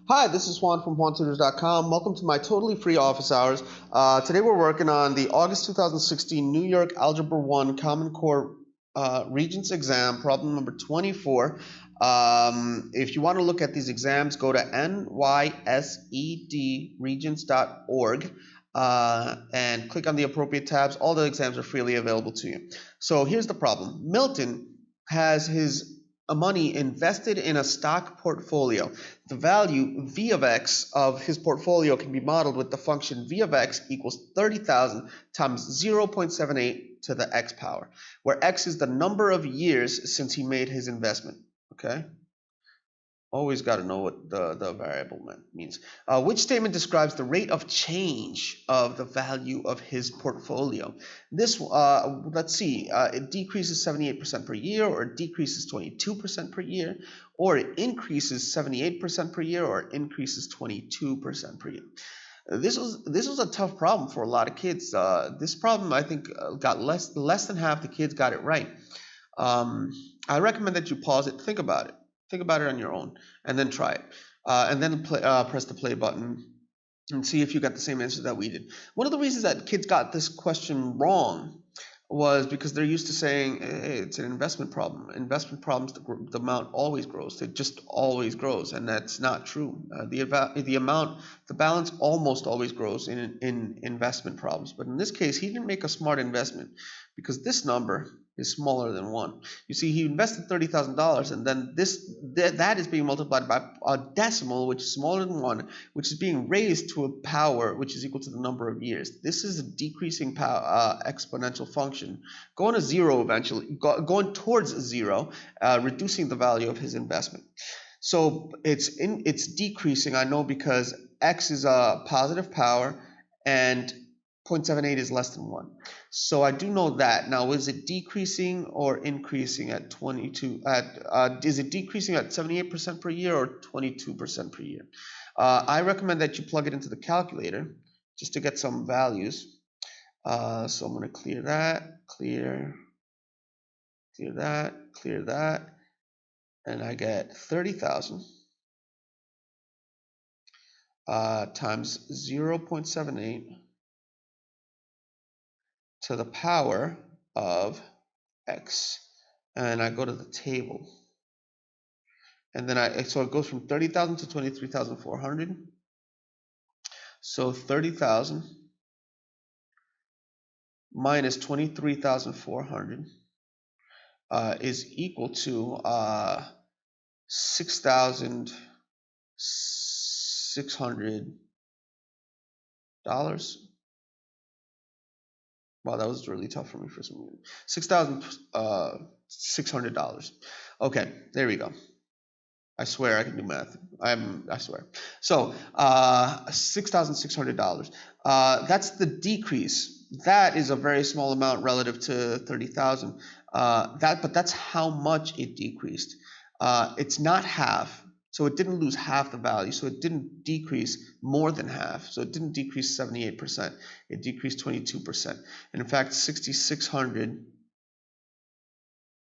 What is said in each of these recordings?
Hi, this is Juan from JuanTutors.com. Welcome to my totally free office hours. Today we're working on the August 2016 New York Algebra 1 Common Core Regents exam, problem number 24. If you want to look at these exams, go to nysedregents.org and click on the appropriate tabs. All the exams are freely available to you. So here's the problem. Milton has his money invested in a stock portfolio. The value v of x of his portfolio can be modeled with the function v of x equals 30,000 times 0.78 to the x power, where x is the number of years since he made his investment. Okay? Always got to know what the variable means. Which statement describes the rate of change of the value of his portfolio? This, let's see, it decreases 78% per year, or it decreases 22% per year, or it increases 78% per year, or it increases 22% per year. This was a tough problem for a lot of kids. This problem, I think, got less than half the kids got it right. I recommend that you pause it, think about it. Think about it on your own, and then try it. And then press the play button and see if you got the same answer that we did. One of the reasons that kids got this question wrong was because they're used to saying, hey, it's an investment problem. Investment problems, the amount always grows. It just always grows, and that's not true. The balance almost always grows in investment problems. But in this case, he didn't make a smart investment because this number is smaller than 1. You see, he invested $30,000, and then that is being multiplied by a decimal, which is smaller than 1, which is being raised to a power which is equal to the number of years. This is a decreasing exponential function, going to 0 eventually, going towards 0, reducing the value of his investment. So it's decreasing, I know, because x is a positive power and 0.78 is less than 1. So I do know that. Now, is it decreasing or increasing at 22? Is it decreasing at 78% per year or 22% per year? I recommend that you plug it into the calculator just to get some values. So I'm going to clear that, clear that, and I get 30,000 times 0.78 to the power of x, and I go to the table, and then so it goes from 30,000 to 23,400. So 30,000 minus 23,400 is equal to $6,600. Wow, that was really tough for me for some reason. $6,600. Okay, there we go. I swear I can do math. I swear. So $6,600. That's the decrease. That is a very small amount relative to 30,000. But that's how much it decreased. It's not half. So it didn't lose half the value. So it didn't decrease more than half. So it didn't decrease 78%. It decreased 22%. And in fact, 6,600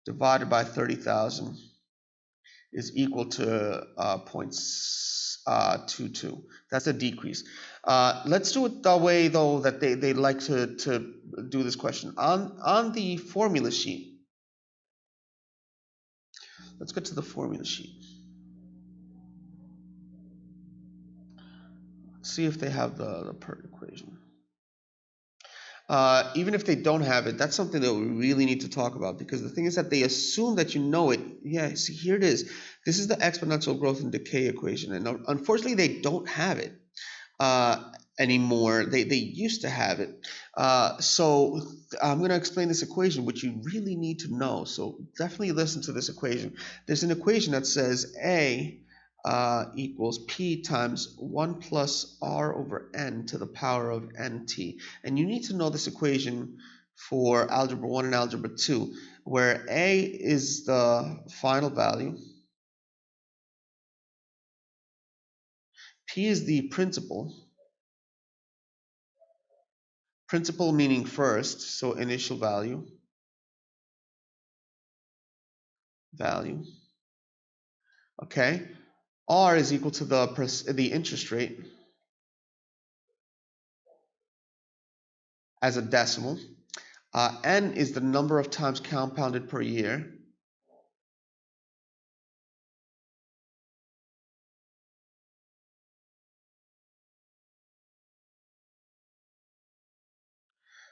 divided by 30,000 is equal to 0.22. That's a decrease. Let's do it the way, though, that they like to do this question. On the formula sheet, let's get to the formula sheet. See if they have the PERT equation. Even if they don't have it, that's something that we really need to talk about, because the thing is that they assume that you know it. Yeah, see, here it is. This is the exponential growth and decay equation, and unfortunately they don't have it anymore. They used to have it. So I'm going to explain this equation, which you really need to know. So definitely listen to this equation. There's an equation that says A equals P times 1 plus R over N to the power of NT. And you need to know this equation for Algebra 1 and Algebra 2, where A is the final value, P is the principal meaning first, so initial value, okay? R is equal to the interest rate as a decimal. N is the number of times compounded per year.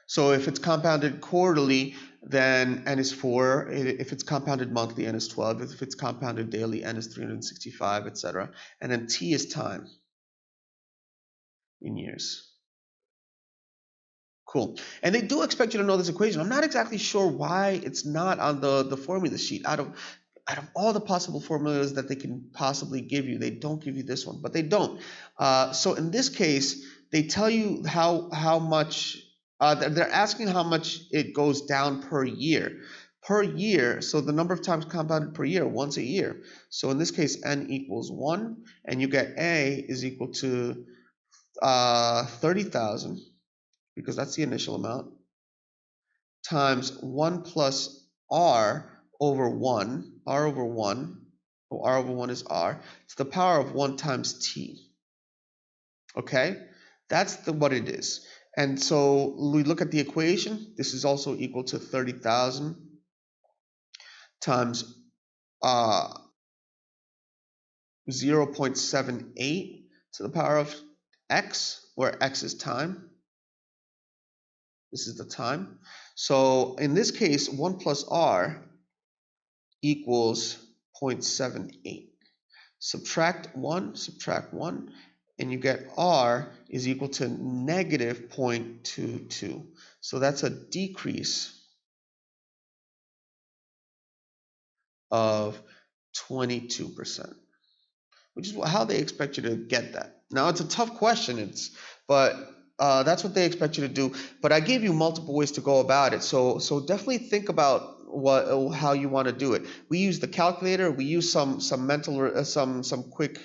So if it's compounded quarterly, then N is 4. If it's compounded monthly, N is 12. If it's compounded daily, N is 365, etc. And then T is time in years. Cool. And they do expect you to know this equation. I'm not exactly sure why it's not on the formula sheet. Out of all the possible formulas that they can possibly give you, they don't give you this one, but they don't. So in this case, they tell you how much, they're asking how much it goes down per year. Per year, so the number of times compounded per year, once a year. So in this case, N equals 1, and you get A is equal to 30,000, because that's the initial amount, times 1 plus R over 1, R over 1, R over 1 is R, to the power of 1 times T. Okay? That's what it is. And so we look at the equation. This is also equal to 30,000 times 0.78 to the power of X, where X is time. This is the time. So in this case, 1 plus R equals 0.78. Subtract 1, and you get R is equal to negative 0.22. So that's a decrease of 22%, which is how they expect you to get that. Now, it's a tough question, but that's what they expect you to do. But I gave you multiple ways to go about it. So definitely think about how you want to do it. We use the calculator. We use some mental some quick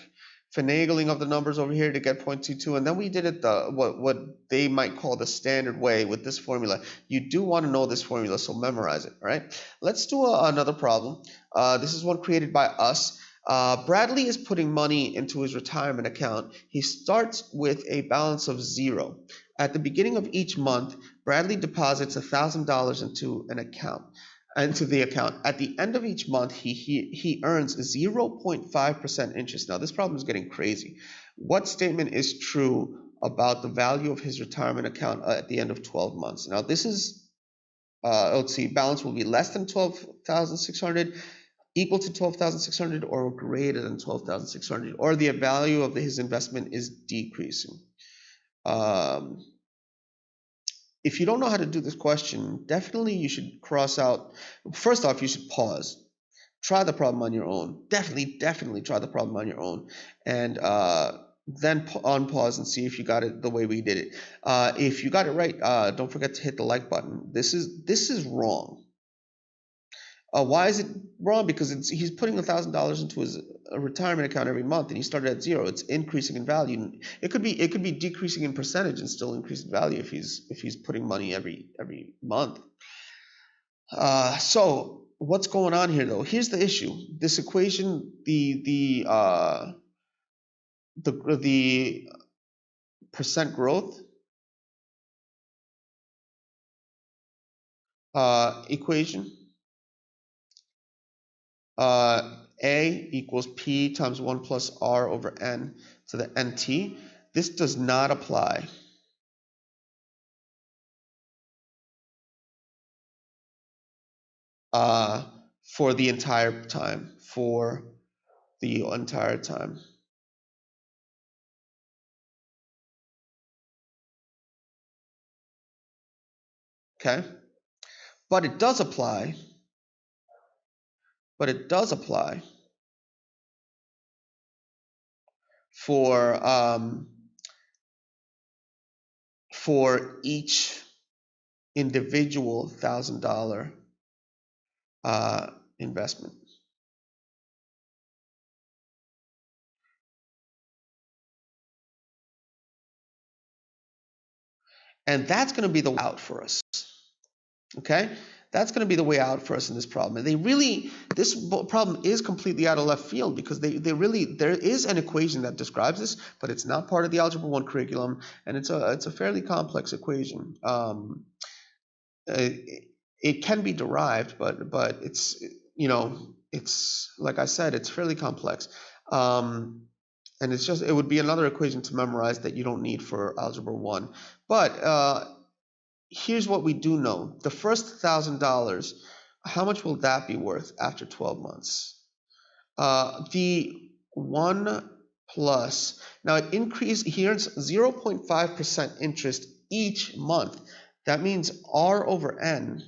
finagling of the numbers over here to get 0.22, and then we did it what they might call the standard way with this formula. You do want to know this formula, so memorize it. All right. Let's do another problem. This is one created by us. Bradley is putting money into his retirement account. He starts with a balance of 0. At the beginning of each month, Bradley deposits $1,000 into the account. At the end of each month, he earns 0.5% interest. Now, this problem is getting crazy. What statement is true about the value of his retirement account at the end of 12 months? Now, this is, let's see, balance will be less than 12,600, equal to 12,600, or greater than 12,600, or the value of his investment is decreasing. If you don't know how to do this question, definitely you should cross out. First off, you should pause. Try the problem on your own. Definitely try the problem on your own, and then unpause and see if you got it the way we did it. If you got it right, don't forget to hit the like button. This is wrong. Why is it wrong? Because he's putting $1,000 into his retirement account every month, and he started at 0. It's increasing in value. It could be decreasing in percentage and still increase in value if he's putting money every month. So what's going on here, though? Here's the issue. This equation, the percent growth equation. A equals P times 1 plus R over N to the NT. This does not apply for the entire time. Okay? But it does apply. For each individual $1,000 investment. And that's going to be the out for us. Okay? That's going to be the way out for us in this problem. And this problem is completely out of left field because there is an equation that describes this, but it's not part of the Algebra 1 curriculum, and it's a fairly complex equation. It can be derived, but it's, it's, like I said, it's fairly complex. And it would be another equation to memorize that you don't need for Algebra 1. But here's what we do know. The first $1,000, how much will that be worth after 12 months? The 1 plus, now it increased, here's 0.5% interest each month. That means R over N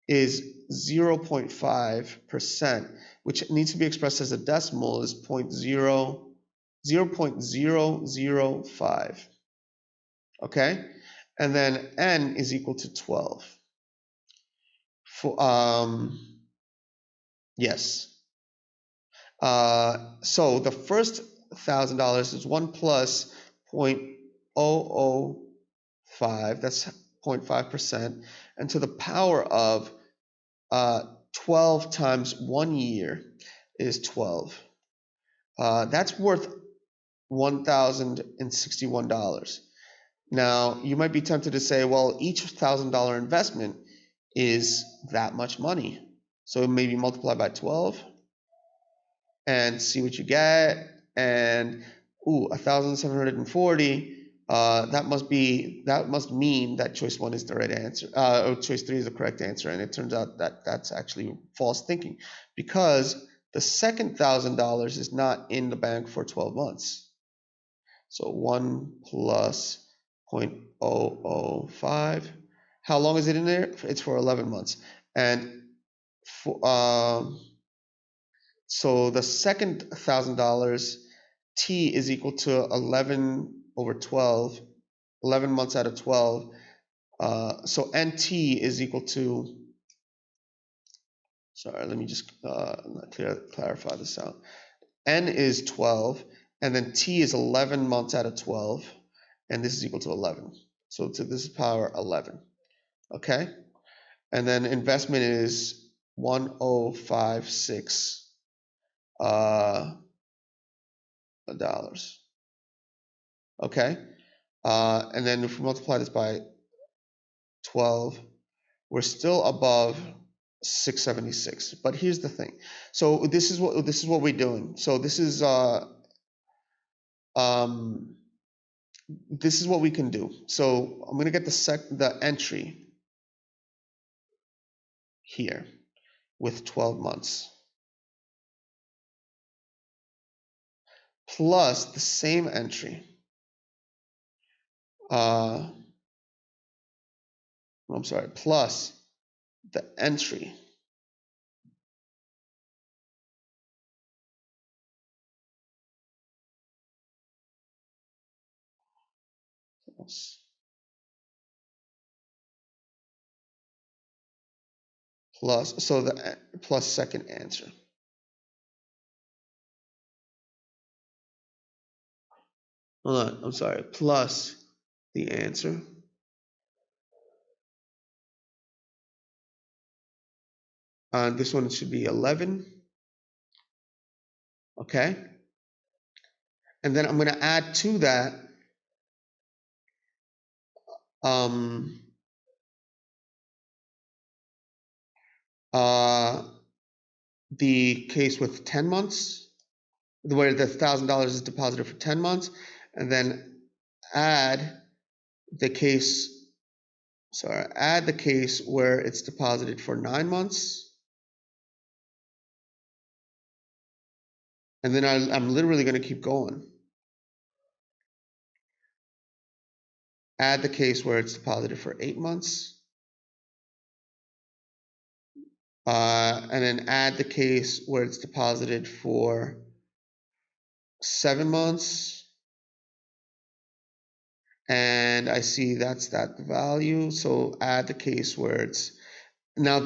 is 0.5%, which needs to be expressed as a decimal, is 0.005. Okay? And then N is equal to 12. Yes. So the first $1,000 is 1 plus 0.005, that's 0.5%, and to the power of 12 times 1 year is 12. That's worth $1,061. Now, you might be tempted to say, well, each $1,000 investment is that much money. So maybe multiply by 12 and see what you get. And, 1,740. That must mean that choice 1 is the right answer, or choice 3 is the correct answer. And it turns out that that's actually false thinking, because the second $1,000 is not in the bank for 12 months. So 1 plus 0.005. How long is it in there? It's for 11 months. And so the second $1,000, T is equal to 11 over 12, 11 months out of 12. So NT is equal to, sorry, let me just clarify this out. N is 12, and then T is 11 months out of 12, and this is equal to 11. So this is power 11, okay? And then investment is 1056 dollars, okay? And then if we multiply this by 12, we're still above 676. But here's the thing. So this is what we're doing. So this is what we can do. So I'm going to get the entry here with 12 months plus the same entry. I'm sorry, plus the entry plus second answer. Hold on, I'm sorry, plus the answer. This one should be 11. Okay. And then I'm going to add to that the case with 10 months, where the $1,000 is deposited for 10 months, and then add the case where it's deposited for 9 months. And then I'm literally going to keep going. Add the case where it's deposited for 8 months. And then add the case where it's deposited for 7 months. And I see that's that value. So add the case where it's, now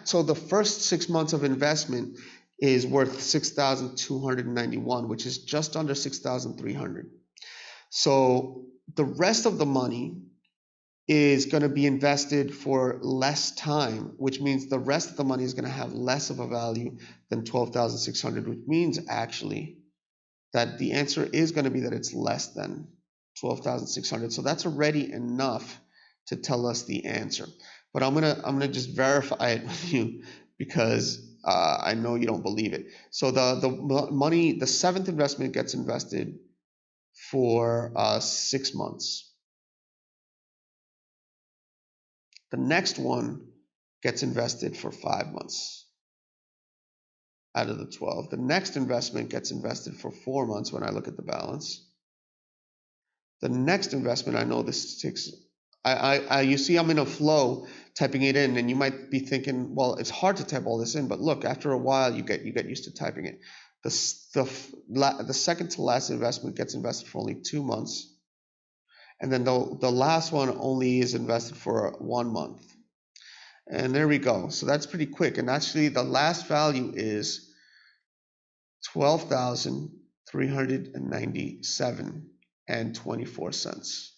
so the first 6 months of investment is worth 6,291, which is just under 6,300. So the rest of the money is going to be invested for less time, which means the rest of the money is going to have less of a value than 12,600, which means actually that the answer is going to be that it's less than 12,600. So that's already enough to tell us the answer. But I'm gonna just verify it with you because I know you don't believe it. So the money, the seventh investment gets invested for 6 months. The next one gets invested for 5 months out of the 12. The next investment gets invested for 4 months when I look at the balance. The next investment, I know this takes, you see I'm in a flow typing it in, and you might be thinking, well, it's hard to type all this in, but look, after a while you get used to typing it. The second to last investment gets invested for only 2 months. And then the last one only is invested for 1 month. And there we go. So that's pretty quick. And actually the last value is 12,397 and 24 cents.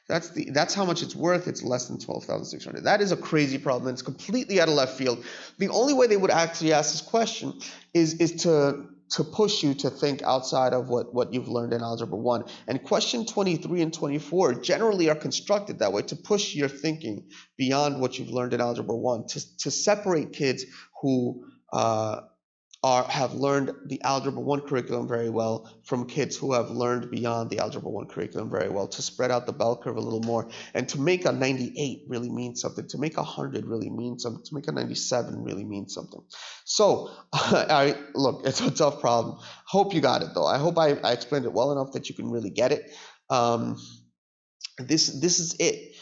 That's how much it's worth. It's less than 12,600. That is a crazy problem. It's completely out of left field. The only way they would actually ask this question is to push you to think outside of what you've learned in Algebra 1. And question 23 and 24 generally are constructed that way, to push your thinking beyond what you've learned in Algebra 1, to separate kids who have learned the Algebra 1 curriculum very well from kids who have learned beyond the Algebra 1 curriculum very well, to spread out the bell curve a little more, and to make a 98 really mean something, to make 100 really mean something, to make a 97 really mean something. So, look, it's a tough problem. Hope you got it, though. I hope I explained it well enough that you can really get it. This is it.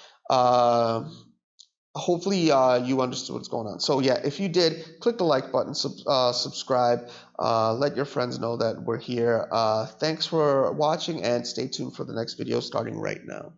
Hopefully you understood what's going on. So yeah, if you did, click the like button, subscribe, let your friends know that we're here. Thanks for watching, and stay tuned for the next video starting right now.